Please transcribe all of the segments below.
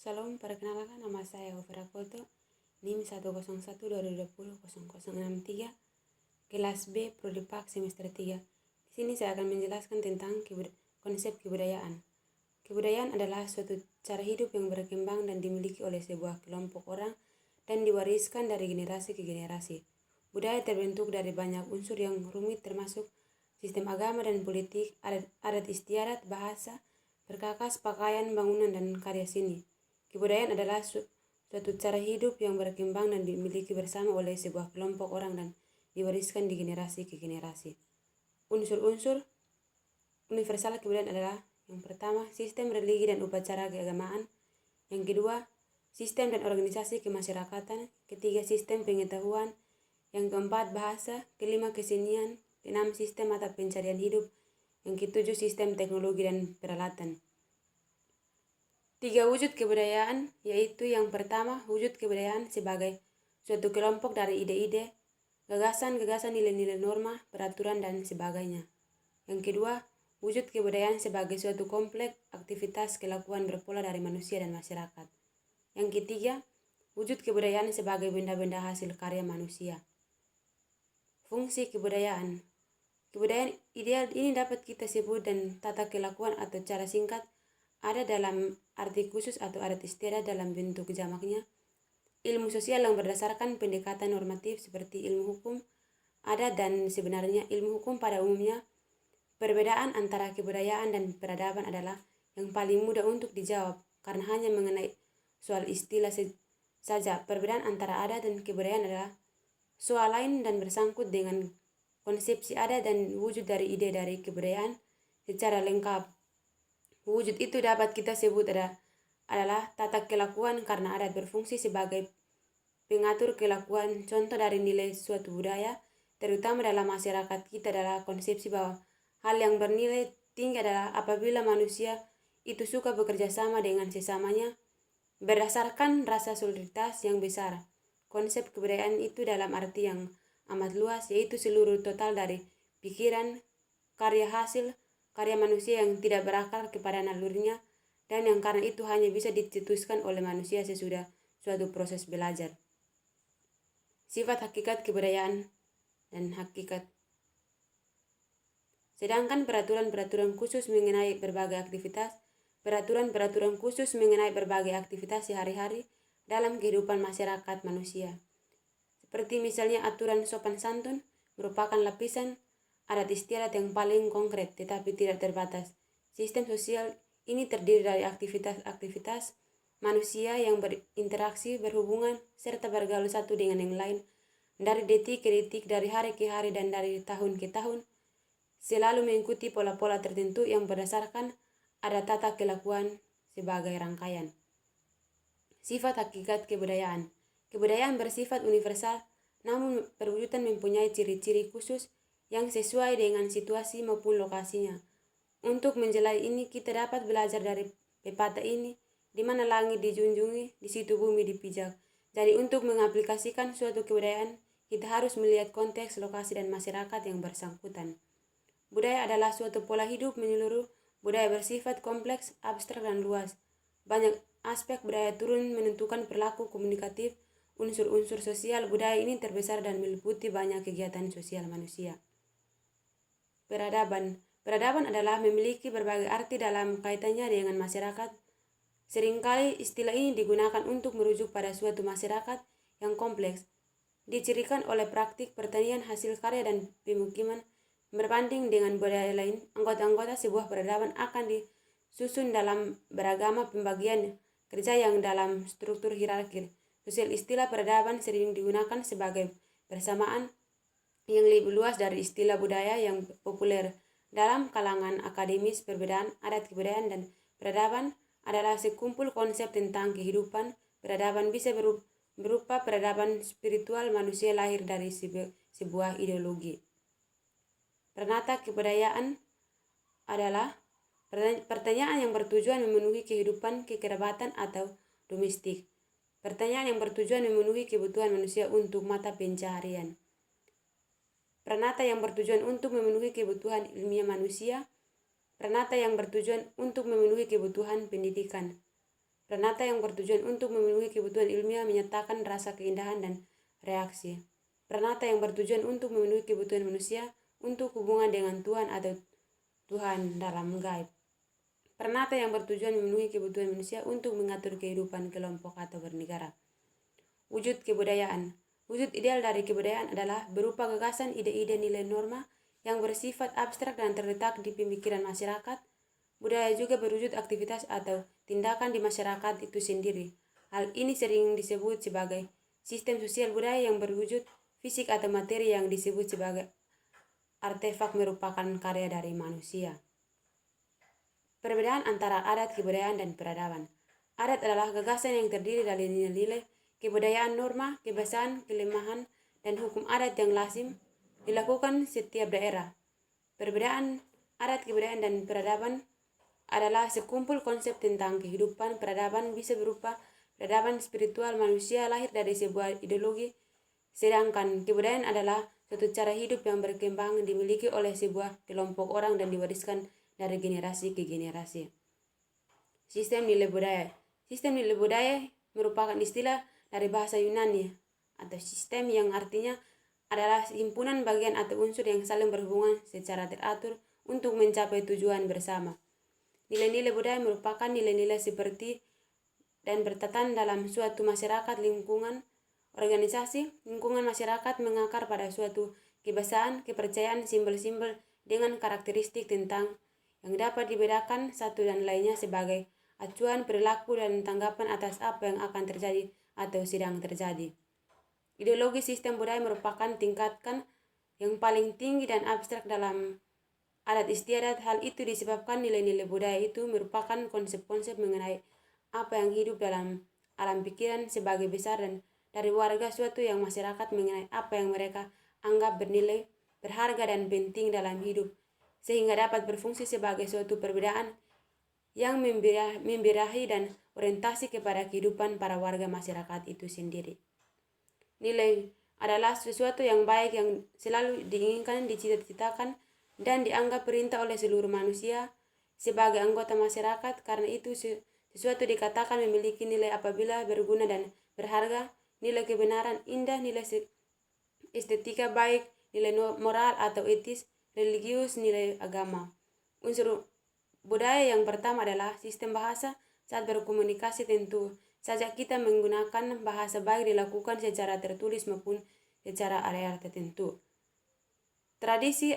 Salam, perkenalkan nama saya Ofera Koto, NIM 10120200063, kelas B, Prodi Pak semester 3. Di sini saya akan menjelaskan tentang konsep kebudayaan. Kebudayaan adalah suatu cara hidup yang berkembang dan dimiliki oleh sebuah kelompok orang dan diwariskan dari generasi ke generasi. Budaya terbentuk dari banyak unsur yang rumit termasuk sistem agama dan politik, adat istiadat, bahasa, perkakas, pakaian, bangunan, dan karya seni. Kebudayaan adalah suatu cara hidup yang berkembang dan dimiliki bersama oleh sebuah kelompok orang dan diwariskan di generasi ke generasi. Unsur-unsur universal kebudayaan adalah: yang pertama, sistem religi dan upacara keagamaan; yang kedua, sistem dan organisasi kemasyarakatan; ketiga, sistem pengetahuan; yang keempat, bahasa; kelima, kesenian; keenam, sistem mata pencarian hidup; yang ketujuh, sistem teknologi dan peralatan. 3 wujud kebudayaan, yaitu yang pertama, wujud kebudayaan sebagai suatu kelompok dari ide-ide, gagasan-gagasan, nilai-nilai, norma, peraturan, dan sebagainya. Yang kedua, wujud kebudayaan sebagai suatu kompleks aktivitas kelakuan berpola dari manusia dan masyarakat. Yang ketiga, wujud kebudayaan sebagai benda-benda hasil karya manusia. Fungsi kebudayaan. Kebudayaan ideal ini dapat kita sebut dan tata kelakuan atau cara singkat ada dalam arti khusus atau adat istiadat dalam bentuk jamaknya. Ilmu sosial yang berdasarkan pendekatan normatif seperti ilmu hukum, adat, dan sebenarnya ilmu hukum pada umumnya. Perbedaan antara kebudayaan dan peradaban adalah yang paling mudah untuk dijawab karena hanya mengenai soal istilah saja. Perbedaan antara adat dan kebudayaan adalah soal lain dan bersangkut dengan konsepsi adat dan wujud dari ide dari kebudayaan secara lengkap. Wujud itu dapat kita sebut adalah tata kelakuan karena adat berfungsi sebagai pengatur kelakuan. Contoh dari nilai suatu budaya, terutama dalam masyarakat kita, adalah konsepsi bahwa hal yang bernilai tinggi adalah apabila manusia itu suka bekerja sama dengan sesamanya berdasarkan rasa solidaritas yang besar. Konsep kebudayaan itu dalam arti yang amat luas, yaitu seluruh total dari pikiran, karya manusia yang tidak berakar kepada nalurinya dan yang karena itu hanya bisa dicetuskan oleh manusia sesudah suatu proses belajar. Sifat hakikat kebudayaan dan hakikat. Sedangkan peraturan-peraturan khusus mengenai berbagai aktivitas sehari-hari dalam kehidupan masyarakat manusia. Seperti misalnya aturan sopan santun merupakan lapisan adat istiadat yang paling konkret tetapi tidak terbatas. Sistem sosial ini terdiri dari aktivitas manusia yang berinteraksi, berhubungan, serta bergaul satu dengan yang lain dari detik ke detik, dari hari ke hari, dan dari tahun ke tahun, selalu mengikuti pola-pola tertentu yang berdasarkan ada tata kelakuan sebagai rangkaian. Sifat hakikat kebudayaan. Kebudayaan bersifat universal, namun perwujudan mempunyai ciri-ciri khusus yang sesuai dengan situasi maupun lokasinya. Untuk menjelajah ini, kita dapat belajar dari pepatah ini, di mana langit dijunjungi, di situ bumi dipijak. Jadi untuk mengaplikasikan suatu kebudayaan, kita harus melihat konteks, lokasi, dan masyarakat yang bersangkutan. Budaya adalah suatu pola hidup menyeluruh. Budaya bersifat kompleks, abstrak, dan luas. Banyak aspek budaya turun menentukan perilaku komunikatif, unsur-unsur sosial. Budaya ini terbesar dan meliputi banyak kegiatan sosial manusia. Peradaban. Peradaban adalah memiliki berbagai arti dalam kaitannya dengan masyarakat. Seringkali istilah ini digunakan untuk merujuk pada suatu masyarakat yang kompleks, dicirikan oleh praktik pertanian hasil karya dan pemukiman. Berbanding dengan budaya lain, anggota-anggota sebuah peradaban akan disusun dalam beragama pembagian kerja yang dalam struktur hierarki sosial. Istilah peradaban sering digunakan sebagai persamaan yang lebih luas dari istilah budaya yang populer dalam kalangan akademis. Perbedaan adat kebudayaan dan peradaban adalah sekumpul konsep tentang kehidupan. Peradaban bisa berupa peradaban spiritual manusia lahir dari sebuah ideologi. Pernata kebudayaan adalah pertanyaan yang bertujuan memenuhi kehidupan kekerabatan atau domestik. Pertanyaan yang bertujuan memenuhi kebutuhan manusia untuk mata pencaharian. Pernata yang bertujuan untuk memenuhi kebutuhan ilmiah manusia. Pernata yang bertujuan untuk memenuhi kebutuhan pendidikan. Pranata yang bertujuan untuk memenuhi kebutuhan ilmiah menyatakan rasa keindahan dan reaksi. Pranata yang bertujuan untuk memenuhi kebutuhan manusia untuk hubungan dengan Tuhan atau Tuhan dalam gaib. Pranata yang bertujuan memenuhi kebutuhan manusia untuk mengatur kehidupan kelompok atau bernegara. Wujud kebudayaan. Wujud ideal dari kebudayaan adalah berupa gagasan, ide-ide, nilai, norma yang bersifat abstrak dan terletak di pemikiran masyarakat. Budaya juga berwujud aktivitas atau tindakan di masyarakat itu sendiri. Hal ini sering disebut sebagai sistem sosial budaya yang berwujud fisik atau materi yang disebut sebagai artefak merupakan karya dari manusia. Perbedaan antara adat, kebudayaan, dan peradaban. Adat adalah gagasan yang terdiri dari nilai-nilai kebudayaan, norma, kebiasaan, kelemahan, dan hukum adat yang lazim dilakukan setiap daerah. Perbedaan adat, kebudayaan, dan peradaban adalah sekumpul konsep tentang kehidupan. Peradaban bisa berupa peradaban spiritual, manusia lahir dari sebuah ideologi, sedangkan kebudayaan adalah suatu cara hidup yang berkembang dimiliki oleh sebuah kelompok orang dan diwariskan dari generasi ke generasi. Sistem nilai budaya. Sistem nilai budaya merupakan istilah dari bahasa Yunani atau sistem yang artinya adalah himpunan bagian atau unsur yang saling berhubungan secara teratur untuk mencapai tujuan bersama. Nilai-nilai budaya merupakan nilai-nilai seperti dan bertatan dalam suatu masyarakat, lingkungan, organisasi. Lingkungan masyarakat mengakar pada suatu kebiasaan, kepercayaan, simbol-simbol dengan karakteristik tentang yang dapat dibedakan satu dan lainnya sebagai acuan perilaku dan tanggapan atas apa yang akan terjadi atau sedang terjadi. Ideologi sistem budaya merupakan tingkatkan yang paling tinggi dan abstrak dalam adat istiadat. Hal itu disebabkan nilai-nilai budaya itu merupakan konsep-konsep mengenai apa yang hidup dalam alam pikiran sebagai besar dan dari warga suatu yang masyarakat mengenai apa yang mereka anggap bernilai, berharga, dan penting dalam hidup, sehingga dapat berfungsi sebagai suatu perbedaan yang membirahi dan orientasi kepada kehidupan para warga masyarakat itu sendiri. Nilai adalah sesuatu yang baik yang selalu diinginkan, dicita-citakan, dan dianggap perintah oleh seluruh manusia sebagai anggota masyarakat. Karena itu sesuatu dikatakan memiliki nilai apabila berguna dan berharga. Nilai kebenaran, indah, nilai estetika baik, nilai moral atau etis, religius, nilai agama. Unsur budaya yang pertama adalah sistem bahasa. Saat berkomunikasi tentu saja kita menggunakan bahasa baik dilakukan secara tertulis maupun secara area tertentu. Tradisi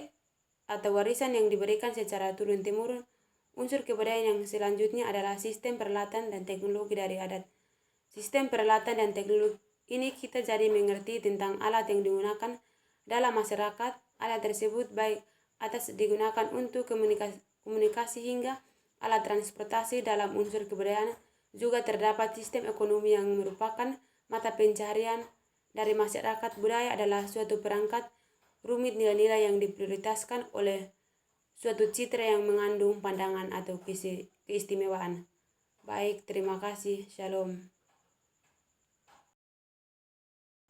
atau warisan yang diberikan secara turun-temurun. Unsur kebudayaan yang selanjutnya adalah sistem peralatan dan teknologi dari adat. Sistem peralatan dan teknologi ini kita jadi mengerti tentang alat yang digunakan dalam masyarakat. Alat tersebut baik atas digunakan untuk komunikasi hingga alat transportasi. Dalam unsur kebudayaan juga terdapat sistem ekonomi yang merupakan mata pencaharian dari masyarakat. Budaya adalah suatu perangkat rumit nilai-nilai yang diprioritaskan oleh suatu citra yang mengandung pandangan atau keistimewaan. Baik, terima kasih. Shalom.